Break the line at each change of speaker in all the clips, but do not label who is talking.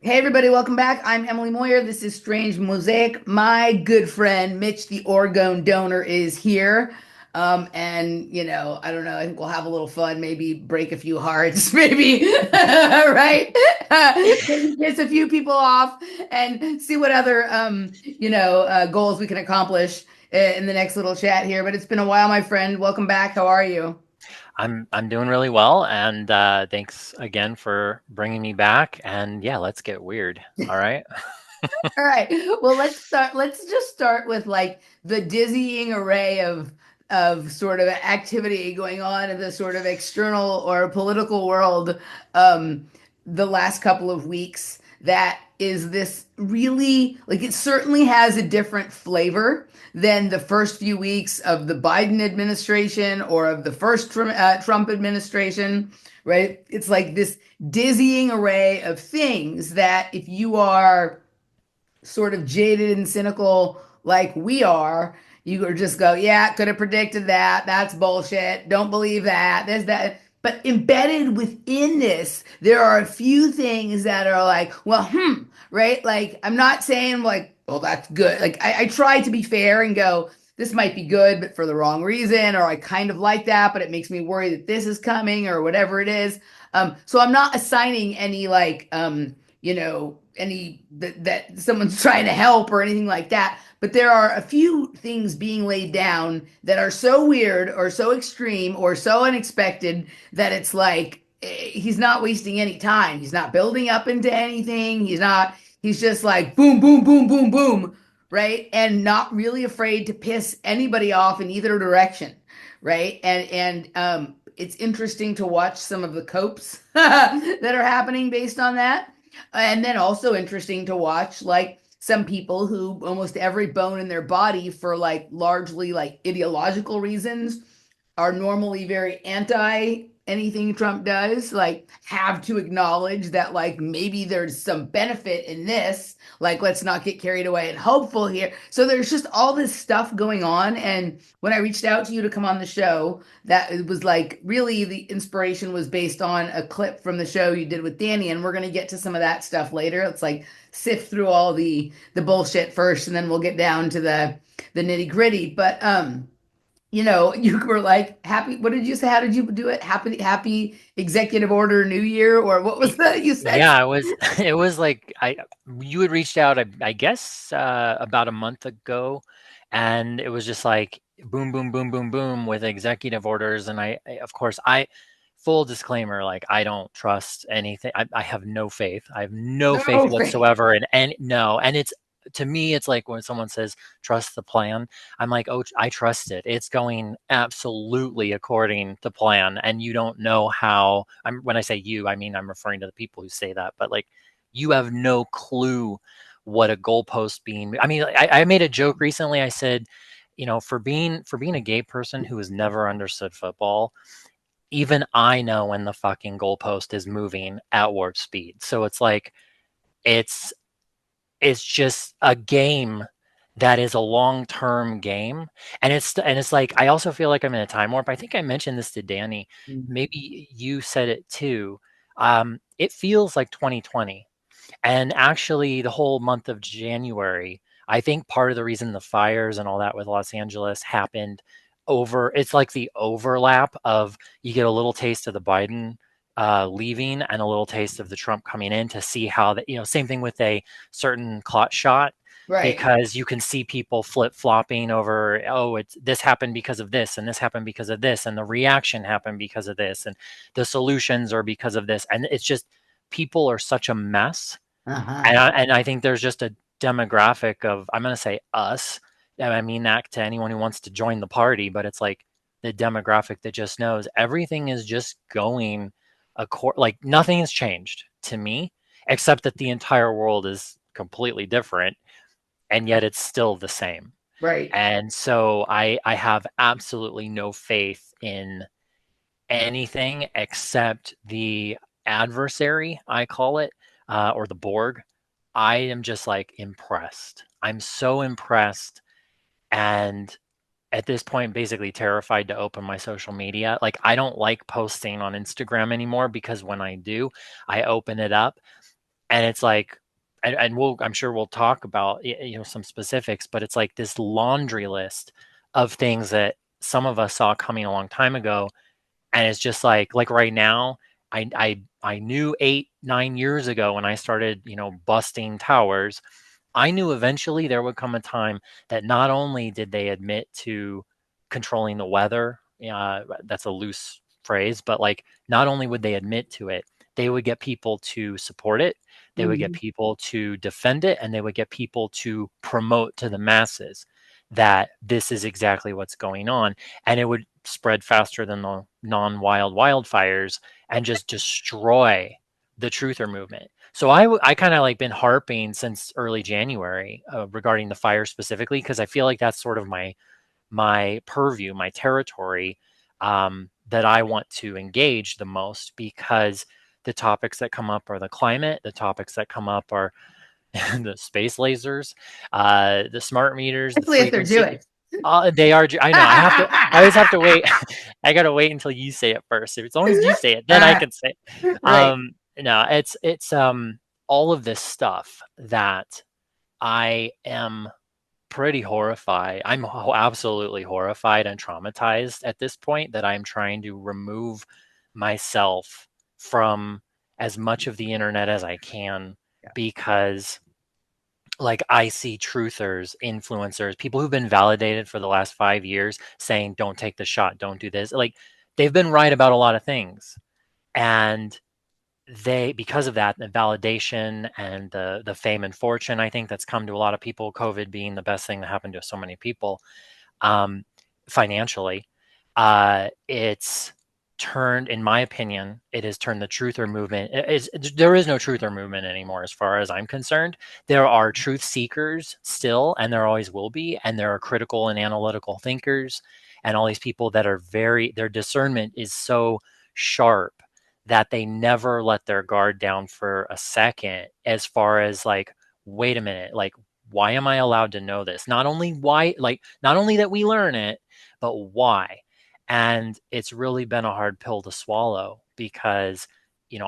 Hey everybody, welcome back. I'm Emily Moyer. This is Strange Mosaic. My good friend Mitch The Orgone Donor is here. I don't know, I think we'll have a little fun, maybe break a few hearts, maybe, right? Maybe piss a few people off and see what other goals we can accomplish in the next little chat here. But it's been a while, my friend. Welcome back. How are you?
I'm doing really well, and thanks again for bringing me back. And yeah, let's get weird. All right.
All right. Well, let's start. Let's just start with like the dizzying array of sort of activity going on in the sort of external or political world um the last couple of weeks. That is this really like it certainly has a different flavor than the first few weeks of the Biden administration or of the first Trump administration, right? It's like this dizzying array of things that if you are sort of jaded and cynical like we are, you could just go, yeah, could have predicted that. That's bullshit. Don't believe that. There's that. But embedded within this, there are a few things that are like, well, right? Like, I'm not saying like, well, that's good. Like, I try to be fair and go, this might be good, but for the wrong reason, or I kind of like that, but it makes me worry that this is coming or whatever it is. So I'm not assigning any any that someone's trying to help or anything like that. But there are a few things being laid down that are so weird or so extreme or so unexpected that it's like he's not wasting any time. He's not building up into anything. He's just like boom, boom, boom, boom, boom, right? And not really afraid to piss anybody off in either direction, right? And it's interesting to watch some of the copes that are happening based on that. And then also interesting to watch like some people who almost every bone in their body for like largely like ideological reasons are normally very anti anything Trump does, like have to acknowledge that like maybe there's some benefit in this, like let's not get carried away and hopeful here. So there's just all this stuff going on. And when I reached out to you to come on the show, that it was like really the inspiration was based on a clip from the show you did with Danny, and we're going to get to some of that stuff later. It's like sift through all the bullshit first, and then we'll get down to the nitty gritty. But you were like happy. What did you say? How did you do it? Happy executive order New Year, or what was that you said?
Yeah, it was. It was like I you had reached out, I guess, about a month ago, and it was just like boom, boom, boom, boom, boom with executive orders. And of course, full disclaimer, like I don't trust anything. I have no faith. I have no faith
No way.
whatsoever in any. No, and it's to me, it's like when someone says trust the plan. I'm like, oh, I trust it. It's going absolutely according to plan, and you don't know how. When I say you, I mean I'm referring to the people who say that, but like you have no clue what a goalpost being. I mean, I made a joke recently. I said, for being a gay person who has never understood football, even I know when the fucking goalpost is moving at warp speed. So it's like it's it's just a game that is a long-term game, and it's like I also feel like I'm in a time warp. I think I mentioned this to Danny. Maybe you said it too. It feels like 2020, and actually the whole month of January, I think part of the reason the fires and all that with Los Angeles happened it's like the overlap of you get a little taste of the Biden leaving and a little taste of the Trump coming in to see how that, same thing with a certain clot shot,
Right.
because you can see people flip flopping over, oh, this happened because of this, and this happened because of this, and the reaction happened because of this, and the solutions are because of this. And it's just people are such a mess.
Uh-huh.
And I think there's just a demographic of, I'm going to say us, and I mean that to anyone who wants to join the party, but it's like the demographic that just knows everything is just going like nothing's changed to me, except that the entire world is completely different, and yet it's still the same.
Right.
And so I have absolutely no faith in anything except the adversary, I call it, or the Borg. I am just like impressed. I'm so impressed. And at this point, basically terrified to open my social media. Like, I don't like posting on Instagram anymore because when I do, I open it up And it's like, and I'm sure we'll talk about some specifics, but it's like this laundry list of things that some of us saw coming a long time ago, and it's just like right now, I knew 8 9 years ago when I started busting towers. I knew eventually there would come a time that not only did they admit to controlling the weather, that's a loose phrase, but like not only would they admit to it, they would get people to support it, they would get
Mhm.
people to defend it, and they would get people to promote to the masses that this is exactly what's going on. And it would spread faster than the non-wild wildfires and just destroy the truther movement. So I kind of like been harping since early January regarding the fire specifically because I feel like that's sort of my purview, my territory that I want to engage the most because the topics that come up are the climate, the topics that come up are the space lasers, the smart meters, the
Exactly what they're
frequency.
doing.
They are. I know. I have to. I always have to wait. I gotta wait until you say it first. As long as you say it, then I
Uh,
can say it.
right.
No, it's all of this stuff that I am pretty horrified. I'm absolutely horrified and traumatized at this point that I'm trying to remove myself from as much of the internet as I can
Yeah.
because like I see truthers, influencers, people who've been validated for the last 5 years saying, don't take the shot, don't do this. Like they've been right about a lot of things. And because of that, the validation and the fame and fortune, I think that's come to a lot of people, COVID being the best thing that happened to so many people um, financially. It's turned, in my opinion, it has turned the truther movement. There is no truther movement anymore, as far as I'm concerned. There are truth seekers still, and there always will be, and there are critical and analytical thinkers, and all these people that are their discernment is so sharp that they never let their guard down for a second, as far as like, wait a minute, like why am I allowed to know this? Not only why, like, not only that we learn it, but why? And it's really been a hard pill to swallow because,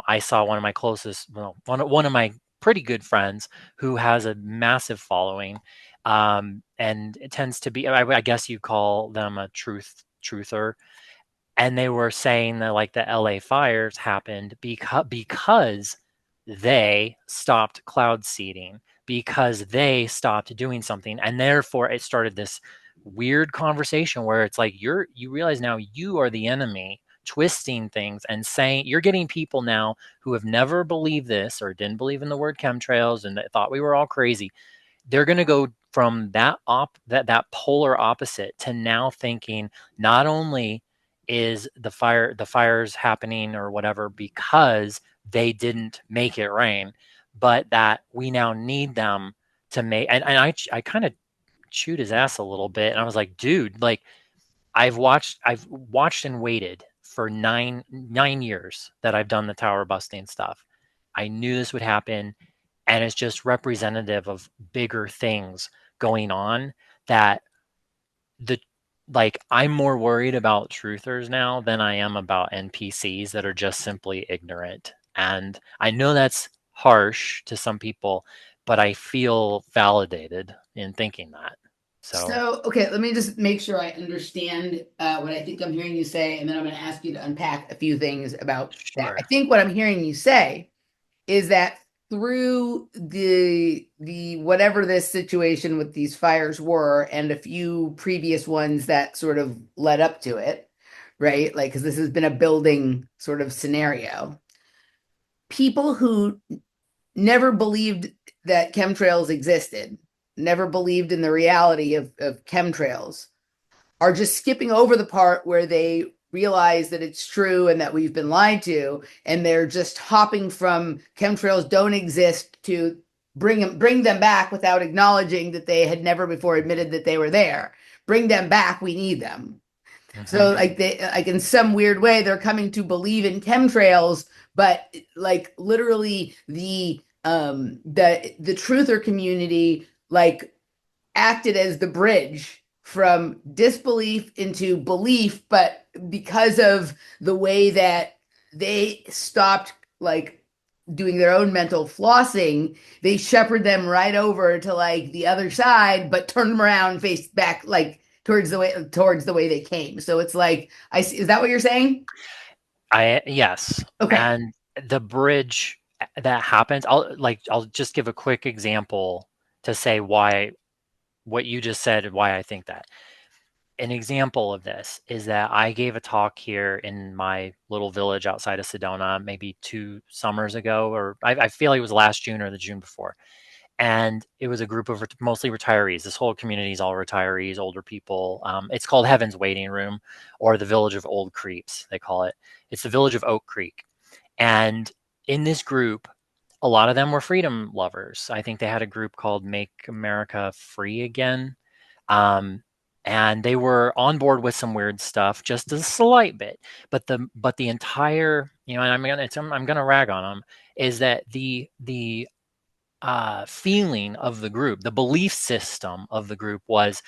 I saw one of my closest, well, one of my pretty good friends who has a massive following. And it tends to be, I guess you call them a truther, and they were saying that like the LA fires happened because they stopped cloud seeding, because they stopped doing something, and therefore it started this weird conversation where it's like you realize now you are the enemy twisting things and saying you're getting people now who have never believed this or didn't believe in the word chemtrails and they thought we were all crazy. They're going to go from that polar opposite to now thinking not only is the fires happening or whatever because they didn't make it rain, but that we now need them to make. And I kind of chewed his ass a little bit, and I was like, dude, like I've watched and waited for 9 years that I've done the tower busting stuff. I knew this would happen, and it's just representative of bigger things going on that the like I'm more worried about truthers now than I am about NPCs that are just simply ignorant. And I know that's harsh to some people, but I feel validated in thinking that. So,
So, okay, let me just make sure I understand what I think I'm hearing you say, and then I'm going to ask you to unpack a few things about that. I
sure.
think what I'm hearing you say is that through the whatever this situation with these fires were, and a few previous ones that sort of led up to it, right? Like, because this has been a building sort of scenario. People who never believed that chemtrails existed, never believed in the reality of chemtrails, are just skipping over the part where they realize that it's true and that we've been lied to, and they're just hopping from chemtrails don't exist to bring them back without acknowledging that they had never before admitted that they were there. Bring them back, we need them.
Hmm.
So like they like in some weird way they're coming to believe in chemtrails, but like literally the truther community like acted as the bridge from disbelief into belief, but because of the way that they stopped like doing their own mental flossing, they shepherd them right over to like the other side, but turn them around and face back like towards the way they came. So it's like I see, is that what you're saying?
I yes,
Okay.
and the bridge that happens, I'll just give a quick example to say why what you just said and why I think that. An example of this is that I gave a talk here in my little village outside of Sedona maybe 2 summers ago, or I feel like it was last June or the June before. And it was a group of mostly retirees. This whole community is all retirees, older people. It's called Heaven's Waiting Room, or the Village of Old Creeps, they call it. It's the village of Oak Creek. And in this group, a lot of them were freedom lovers. I think they had a group called Make America Free Again. Um, and they were on board with some weird stuff, just a slight bit. But the entire, and I'm gonna rag on them, is that the feeling of the group, the belief system of the group was,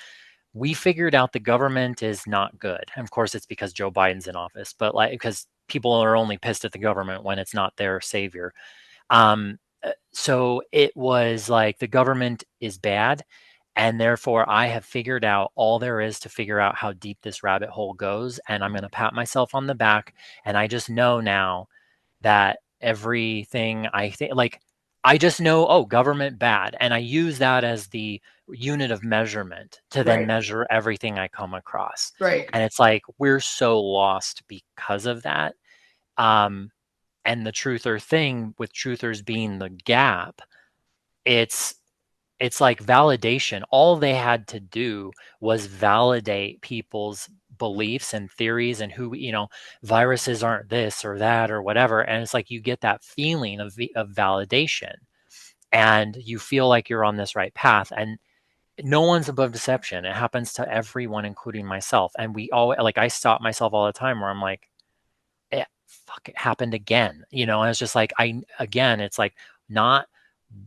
we figured out the government is not good. And of course, it's because Joe Biden's in office, but like because people are only pissed at the government when it's not their savior. So it was like the government is bad, and therefore I have figured out all there is to figure out how deep this rabbit hole goes, and I'm going to pat myself on the back, and I just know now that everything I think, like, I just know, oh, government bad. And I use that as the unit of measurement to then
Right.
measure everything I come across.
Right.
And it's like, we're so lost because of that. Um, and the truther thing with truthers being the gap, it's it's like validation. All they had to do was validate people's beliefs and theories and viruses aren't this or that or whatever. And it's like you get that feeling of validation, and you feel like you're on this right path. And no one's above deception. It happens to everyone, including myself. And we all, like, I stop myself all the time where I'm like, fuck, it happened again. And it's just like, again, it's like, not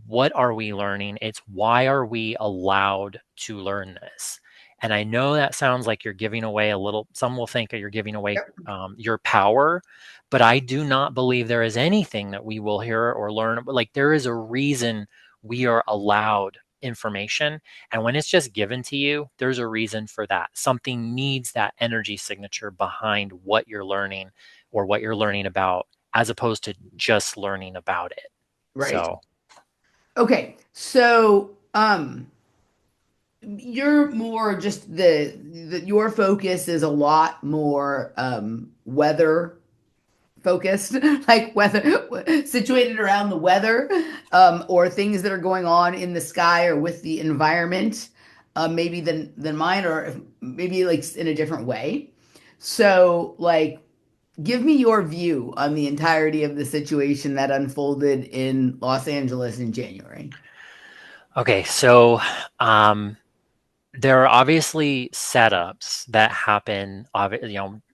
what are we learning? It's why are we allowed to learn this? And I know that sounds like you're giving away a little, some will think that you're giving away
Yep.
your power, but I do not believe there is anything that we will hear or learn. Like, there is a reason we are allowed information. And when it's just given to you, there's a reason for that. Something needs that energy signature behind what you're learning or what you're learning about, as opposed to just learning about it.
Right.
So,
Okay. So, you're more just your focus is a lot more weather focused, like weather situated around the weather, or things that are going on in the sky or with the environment, maybe than mine, or maybe like in a different way. So, like, give me your view on the entirety of the situation that unfolded in Los Angeles in January.
okay, so um, there are obviously setups that happen.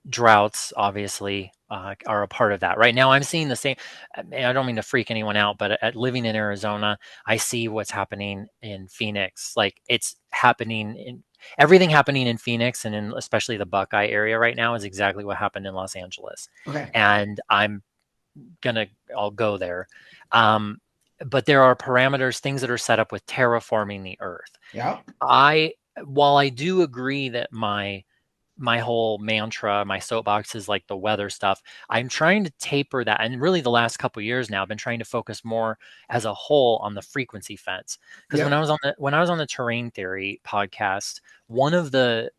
Droughts obviously are a part of that. Right now, I'm seeing the same. I don't mean to freak anyone out, but at living in Arizona, I see what's happening in Phoenix. Like, it's happening in everything happening in Phoenix, and in especially the Buckeye area right now is exactly what happened in Los Angeles.
Okay.
And I'll go there. Um, but there are parameters, things that are set up with terraforming the earth.
Yeah.
I While I do agree that my whole mantra, my soapbox is like the weather stuff. I'm trying to taper that, and really the last couple of years now, I've been trying to focus more as a whole on the frequency fence. Because
Yep.
when I was on the terrain theory podcast, one of the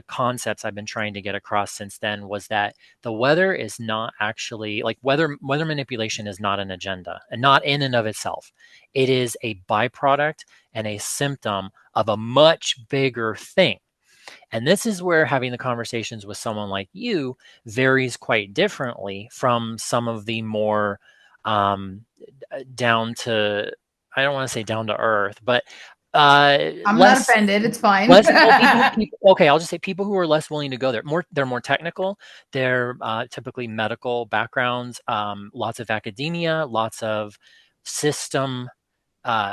concepts I've been trying to get across since then was that the weather is not actually, like, weather manipulation is not an agenda, and not in and of itself. It is a byproduct and a symptom of a much bigger thing. And this is where having the conversations with someone like you varies quite differently from some of the more um, down to, I don't want to say down to earth, but
I'm not
less
offended. It's fine.
less well people, okay, I'll just say people who are less willing to go there. They're more technical. They're typically medical backgrounds, lots of academia, system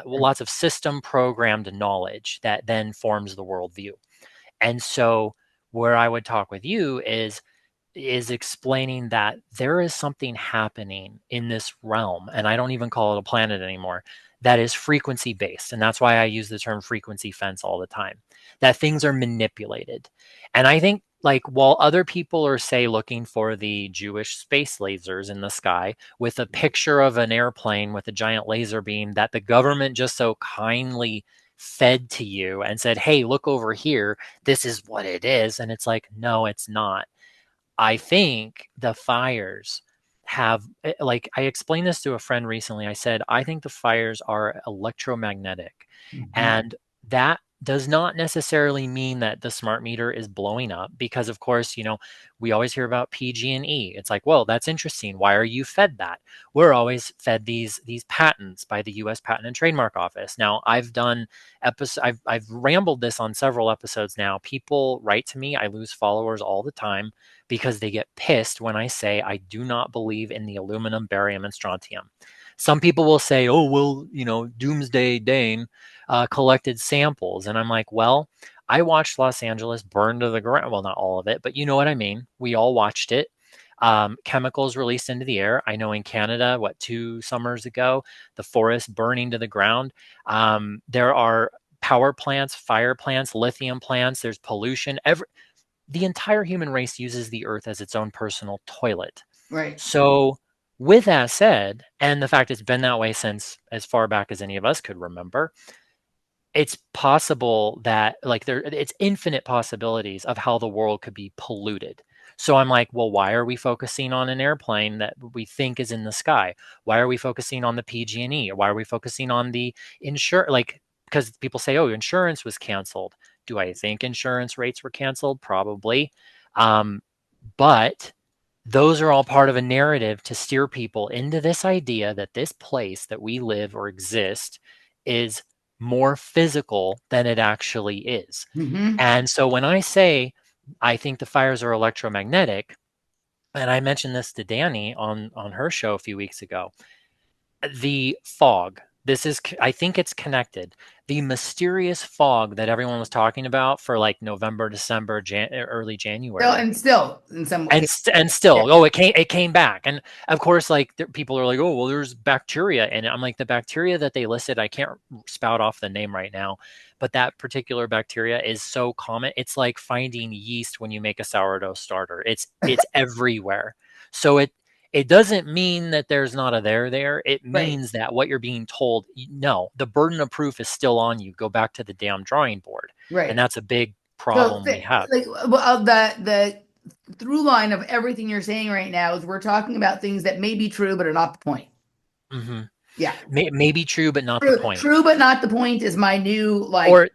lots of system programmed knowledge that then forms the worldview. And so, where I would talk with you is, is explaining that there is something happening in this realm, and I don't even call it a planet anymore, that is frequency based. And that's why I use the term frequency fence all the time, that things are manipulated. And I think, like, while other people are, say, looking for the Jewish space lasers in the sky with a picture of an airplane with a giant laser beam that the government just so kindly fed to you and said, hey, look over here, this is what it is. And it's like, no, it's not. I think the fires have, like, I explained this to a friend recently. I said, I think the fires are electromagnetic.
Mhm.
And that does not necessarily mean that the smart meter is blowing up because, of course, we always hear about PG&E. It's like, well, that's interesting. Why are you fed that? We're always fed these patents by the US Patent and Trademark Office. Now, I've rambled this on several episodes now. People write to me. I lose followers all the time because they get pissed when I say I do not believe in the aluminum, barium, and strontium. Some people will say, oh, well, Doomsday Dane collected samples. And I'm like, well, I watched Los Angeles burn to the ground. Well, not all of it, but you know what I mean. We all watched it. Chemicals released into the air. I know in Canada, 2 summers ago, the forest burning to the ground. There are power plants, fire plants, lithium plants. There's pollution. The entire human race uses the earth as its own personal toilet.
Right.
So, with that said, and the fact it's been that way since as far back as any of us could remember, it's possible that, like, it's infinite possibilities of how the world could be polluted. So I'm like, well, why are we focusing on an airplane that we think is in the sky? Why are we focusing on the PG&E? Why are we focusing on the insure? Like, because people say, oh, insurance was canceled. Do I think insurance rates were canceled? Probably. Um, but those are all part of a narrative to steer people into this idea that this place that we live or exist is more physical than it actually is.
Hmm.
And so when I say I think the fires are electromagnetic, and I mentioned this to Danny on her show a few weeks ago, the fog. I think it's connected. The mysterious fog that everyone was talking about for like November, December, early
Still,
January,
and still, in some
and
cases, yeah.
still, oh, it came back. And of course, like, people are like, oh, well, there's bacteria, and I'm like, the bacteria that they listed, I can't spout off the name right now, but that particular bacteria is so common. It's like finding yeast when you make a sourdough starter. It's everywhere. So it doesn't mean that there's not a there. It
Right.
means that what you're being told, no, the burden of proof is still on you. Go back to the damn drawing board. And
Right.
that's a big
So,
problem we have.
like, well, the through line of everything you're saying right now is we're talking about things that may be true but are not the point.
Hmm.
Yeah.
Maybe true, but not the
True,
point.
true, but not the point is my new like
Or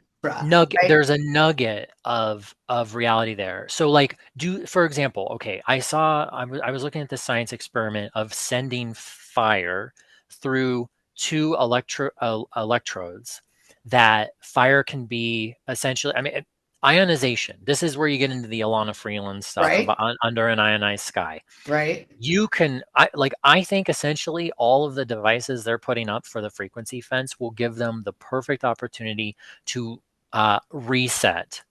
nugget.
right?
There's a nugget of reality there. So, like, for example, okay, I was looking at the science experiment of sending fire through two electrodes. That fire can be essentially, I mean, ionization. This is where you get into the Alana Freeland stuff
Right?
about under an ionized sky.
Right?
I think essentially all of the devices they're putting up for the frequency fence will give them the perfect opportunity to reset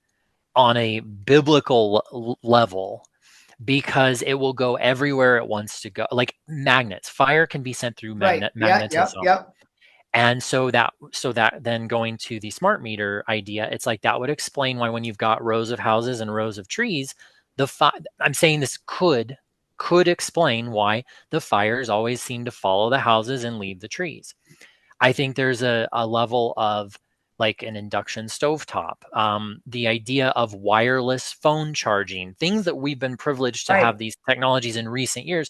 on a biblical level, because it will go everywhere it wants to go. Like magnets, fire can be sent through
Right. Yeah, yep,
magnetism.
yep.
And so that then, going to the smart meter idea, it's like that would explain why, when you've got rows of houses and rows of trees, I'm saying this could explain why the fires always seem to follow the houses and leave the trees. I think there's a level of, like, an induction stovetop, the idea of wireless phone charging, things that we've been privileged to
Right.
have these technologies in recent years.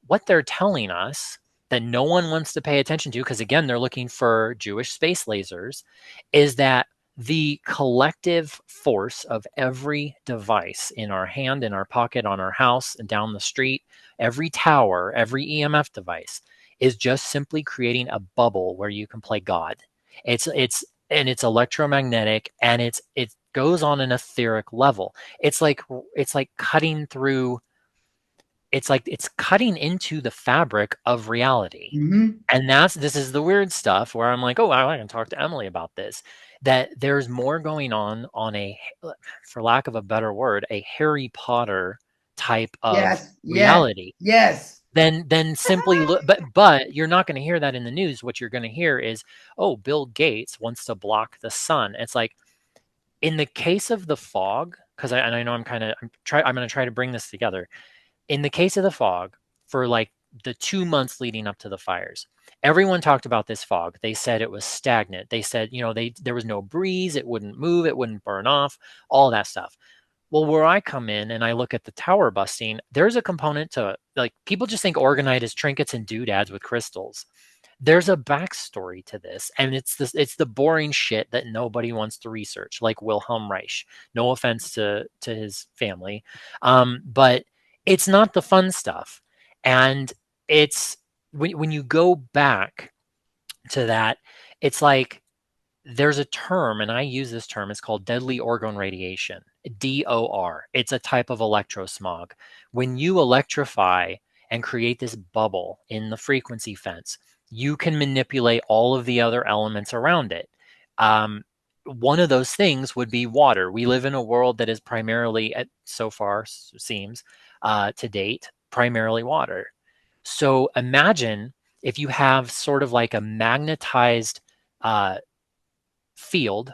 What they're telling us that no one wants to pay attention to, because again, they're looking for Jewish space lasers, is that the collective force of every device in our hand, in our pocket, on our house, and down the street, every tower, every EMF device, is just simply creating a bubble where you can play God. It's electromagnetic, and it goes on an etheric level. It's like cutting through it's cutting into the fabric of reality.
Hmm.
And this is the weird stuff where I'm like, oh, I can talk to Emily about this. That there's more going on a, for lack of a better word, a Harry Potter type of
Yes. Yes.
reality.
Yes.
Then simply look, but you're not going to hear that in the news. What you're going to hear is, oh, Bill Gates wants to block the sun. It's like, in the case of the fog, because I know I'm going to try to bring this together. In the case of the fog, for like the 2 months leading up to the fires, everyone talked about this fog. They said it was stagnant. They said, there was no breeze, it wouldn't move, it wouldn't burn off, all that stuff. Well, where I come in and I look at the tower busting, there's a component to, like, people just think orgonite is trinkets and doodads with crystals. There's a backstory to this, and it's the boring shit that nobody wants to research, like Wilhelm Reich. No offense to his family, but it's not the fun stuff. And it's when you go back to that, it's like there's a term, and I use this term, it's called deadly orgone radiation, DOR. It's a type of electrosmog. When you electrify and create this bubble in the frequency fence, you can manipulate all of the other elements around it. Um, One of those things would be water. We live in a world that is primarily, so far seems, to date, primarily water. So imagine if you have sort of like a magnetized uh, field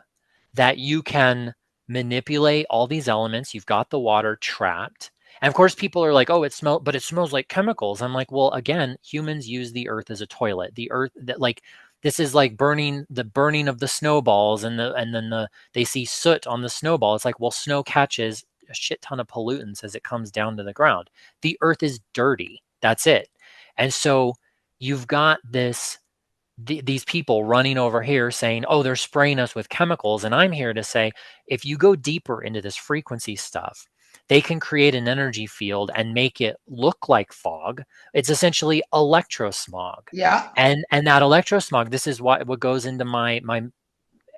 that you can manipulate all these elements. You've got the water trapped. And of course, people are like, oh, but it smells like chemicals. I'm like, well, again, humans use the earth as a toilet. The earth that like this is like burning of the snowballs and then they see soot on the snowball. It's like, well, snow catches a shit ton of pollutants as it comes down to the ground. The earth is dirty. That's it. And so you've got these people running over here saying, oh, they're spraying us with chemicals. And I'm here to say, if you go deeper into this frequency stuff, they can create an energy field and make it look like fog. It's essentially electrosmog.
Yeah.
And that electrosmog, this is what goes into my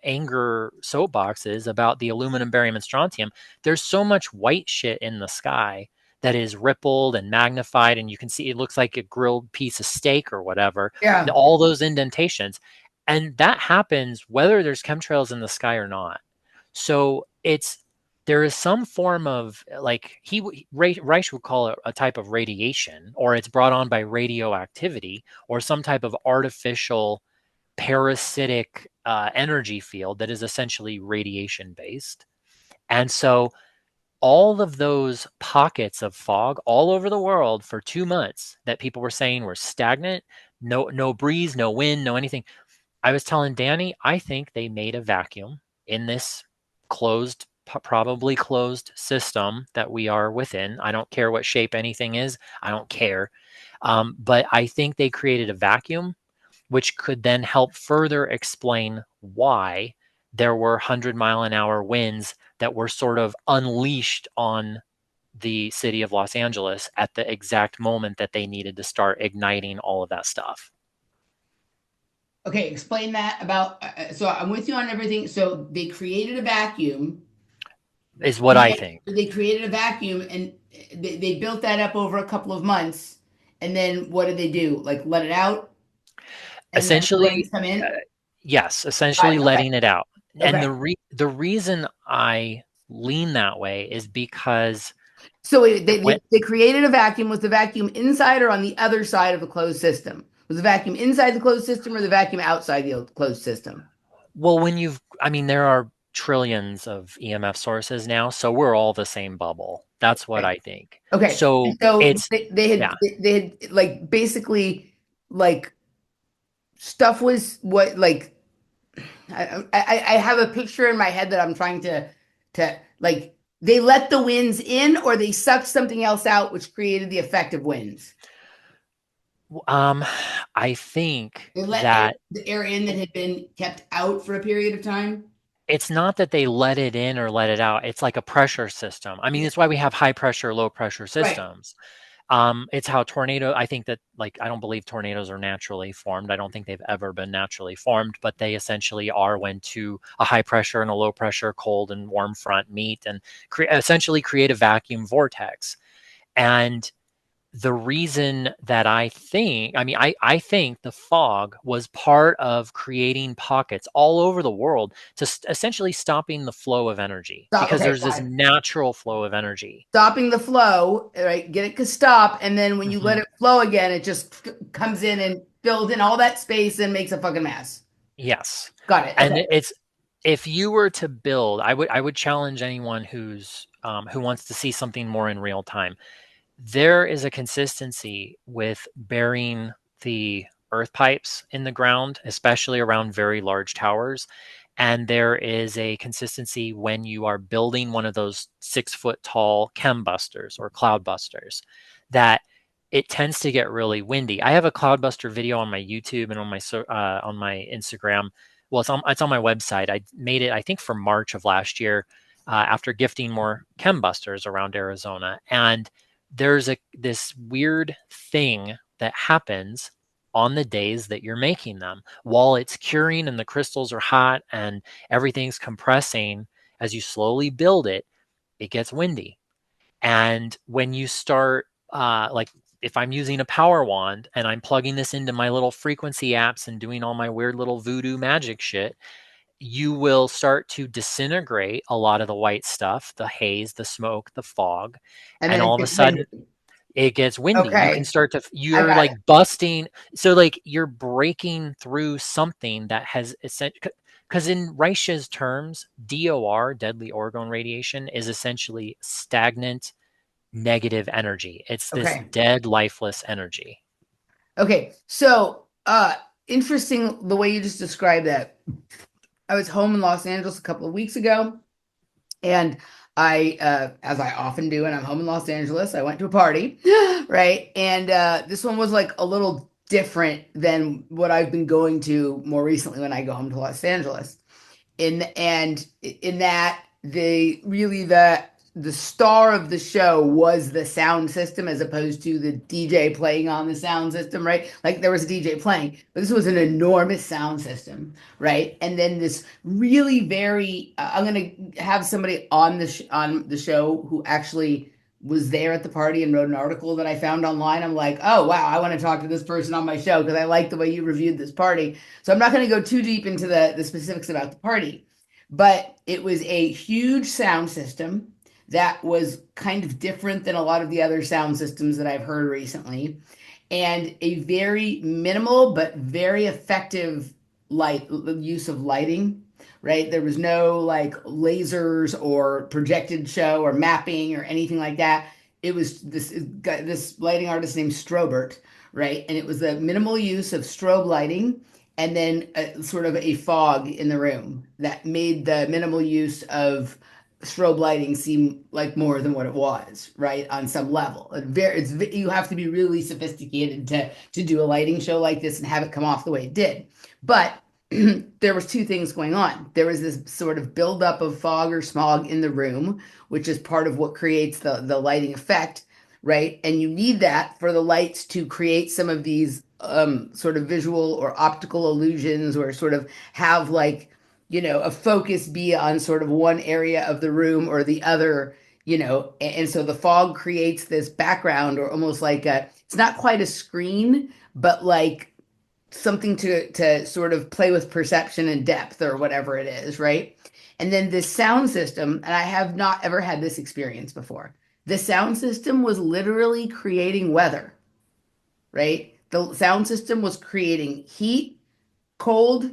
anger soapboxes about the aluminum, barium, and strontium. There's so much white shit in the sky that is rippled and magnified, and you can see it looks like a grilled piece of steak or whatever.
Yeah.
All those indentations, and that happens whether there's chemtrails in the sky or not. So there is some form of, like, Reich would call it a type of radiation, or it's brought on by radioactivity or some type of artificial parasitic energy field that is essentially radiation based. And so all of those pockets of fog all over the world for 2 months that people were saying were stagnant, no breeze, no wind, no anything. I was telling Danny, I think they made a vacuum in this closed, probably closed system that we are within. I don't care what shape anything is. I don't care. But I think they created a vacuum which could then help further explain why there were 100-mile-an-hour winds that were sort of unleashed on the city of Los Angeles at the exact moment that they needed to start igniting all of that stuff.
Okay, explain that about. So I'm with you on everything. So they created a vacuum.
Is what I think.
They created a vacuum and they built that up over a couple of months. And then what did they do? Like let it out and then the
Essentially,
waves come in?
yes,
Right.
essentially
Okay.
letting it out. And
Okay.
the reason I lean that way is because
So wait,
when
they created a vacuum. Was the vacuum inside or on the other side of the closed system? Was the vacuum inside the closed system or the vacuum outside the closed system?
Well, I mean, there are trillions of EMF sources now, so we're all the same bubble. That's what
Okay.
I think.
Okay. And
So
so
it's, yeah,
they had like basically like stuff was what like I have a picture in my head that I'm trying to like they let the winds in or they sucked something else out which created the effect of winds.
um, I think
They let
that
the air in that had been kept out for a period of time.
it's not that they let it in or let it out. It's like a pressure system. I mean,
Yeah.
it's why we have high pressure, low pressure
Right.
systems. It's how I think that, like, I don't believe tornadoes are naturally formed. I don't think they've ever been naturally formed, but they essentially are when a high pressure and a low pressure cold and warm front meet and essentially create a vacuum vortex. And the reason that I think the fog was part of creating pockets all over the world to essentially stopping the flow of energy
Stop.
because
Okay,
there's
got
this
it.
natural flow of energy.
Stopping the flow, right? Get it to stop, and then when you let
Hmm.
it flow again, it just comes in and fills in all that space and makes a fucking mess.
Yes.
Got it.
And
Okay.
it's if you were to build, I would challenge anyone who wants to see something more in real time. There is a consistency with burying the earth pipes in the ground, especially around very large towers. And there is a consistency when you are building one of those 6 foot tall chem busters or cloud busters that it tends to get really windy. I have a cloudbuster video on my YouTube and on my Instagram. Well, it's on my website. I made it, I think, for March of last year after gifting more chem busters around Arizona. And there's this weird thing that happens on the days that you're making them while it's curing and the crystals are hot and everything's compressing. As you slowly build it, it gets windy. And when you start, like, if I'm using a power wand and I'm plugging this into my little frequency apps and doing all my weird little voodoo magic shit, you will start to disintegrate a lot of the white stuff, the haze, the smoke, the fog.
And
And
then
all
it
of a
gets windy.
sudden, it gets windy. You can
Okay,
start to,
I
you're
got
like
it.
busting. So, like, you're breaking through something that has, because in Reich's terms, DOR, deadly orgone radiation, is essentially stagnant negative energy. It's this
Okay.
dead, lifeless energy.
Okay. So, interesting the way you just described that. I was home in Los Angeles a couple of weeks ago, and as I often do, and I'm home in Los Angeles, I went to a party, right? And this one was like a little different than what I've been going to more recently when I go home to Los Angeles. In that the star of the show was the sound system as opposed to the DJ playing on the sound system, right? Like there was a DJ playing, but this was an enormous sound system, right? And then this really very I'm going to have somebody on on the show who actually was there at the party and wrote an article that I found online. I'm like, oh wow, I want to talk to this person on my show because I like the way you reviewed this party. So I'm not going to go too deep into the specifics about the party, but it was a huge sound system that was kind of different than a lot of the other sound systems that I've heard recently, and a very minimal but very effective light use of lighting. Right, there was no like lasers or projected show or mapping or anything like that. It was this lighting artist named Strobert, right? And it was the minimal use of strobe lighting and then sort of a fog in the room that made the minimal use of strobe lighting seem like more than what it was, right? On some level, you have to be really sophisticated to do a lighting show like this and have it come off the way it did. But there was two things going on. There was this sort of buildup of fog or smog in the room, which is part of what creates the lighting effect, right? And you need that for the lights to create some of these sort of visual or optical illusions, or sort of have like, a focus be on sort of one area of the room or the other, and so the fog creates this background, or almost like it's not quite a screen, but like something to sort of play with perception and depth or whatever it is, right? And then this sound system, and I have not ever had this experience before. The sound system was literally creating weather, right? The sound system was creating heat, cold,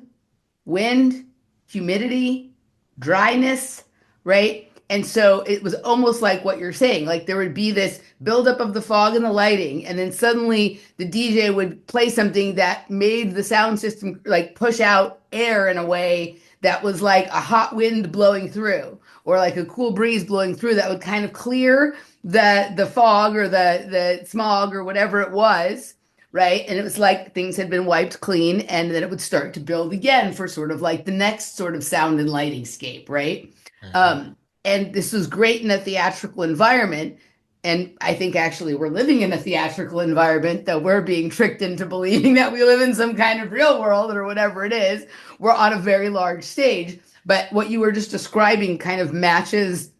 wind, humidity, dryness, right? And so it was almost like what you're saying. Like there would be this buildup of the fog and the lighting, and then suddenly the DJ would play something that made the sound system like push out air in a way that was like a hot wind blowing through, or like a cool breeze blowing through that would kind of clear the fog or the smog or whatever it was, right? And it was like things had been wiped clean, and then it would start to build again for sort of like the next sort of sound and lighting scape, right?
Hmm.
Um, and this was great in a theatrical environment. And I think actually we're living in a theatrical environment, that we're being tricked into believing that we live in some kind of real world or whatever it is. We're on a very large stage. But what you were just describing kind of matches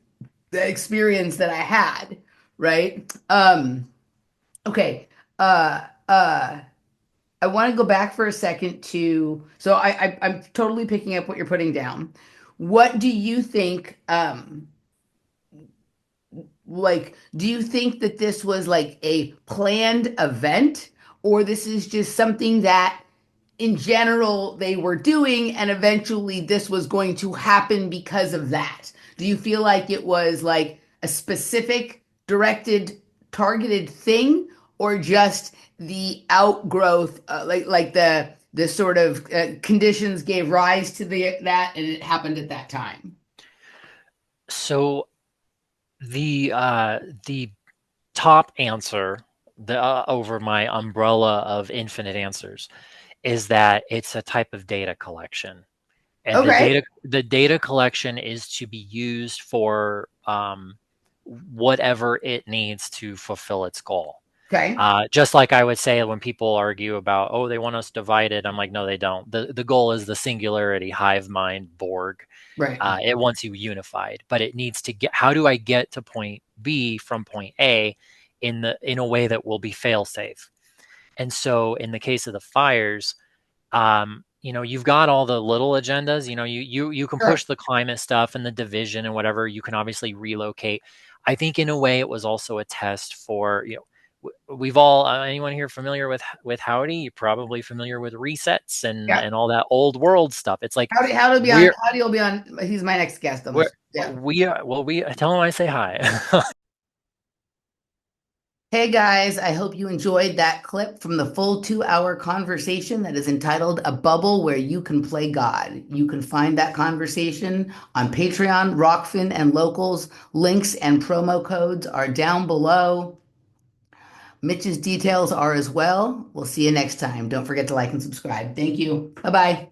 the experience that I had, right? Okay. Uh, uh, I want to go back for a second to, so I'm totally picking up what you're putting down. What do you think, like, do you think that this was like a planned event, or this is just something that in general they were doing and eventually this was going to happen because of that? Do you feel like it was like a specific directed targeted thing or just the outgrowth like the sort of conditions gave rise to the that and it happened at that time?
So the top answer, the over my umbrella of infinite answers, is that it's a type of data collection. And
Okay.
the data collection is to be used for whatever it needs to fulfill its goal.
Okay.
Just like I would say when people argue about, oh, they want us divided. I'm like, no, they don't. The goal is the singularity, hive mind, Borg.
Right.
It wants you unified, but it needs to get. How do I get to point B from point A in a way that will be fail safe? And so, in the case of the fires, you've got all the little agendas. You can
Sure.
push the climate stuff and the division and whatever. You can obviously relocate. I think in a way it was also a test for we've all anyone here familiar with Howdy? You're probably familiar with resets
Yeah.
and all that old world stuff. It's like
Howdy be on,
we're
Howdy will be on, he's my next guest on the
we're
show. Yeah.
we are well we tell him I say hi.
Hey guys, I hope you enjoyed that clip from the full 2 hour conversation that is entitled A Bubble Where You Can Play God. You can find that conversation on Patreon, Rockfin, and Locals. Links and promo codes are down below. Mitch's details are as well. We'll see you next time. Don't forget to like and subscribe. Thank you. Bye bye.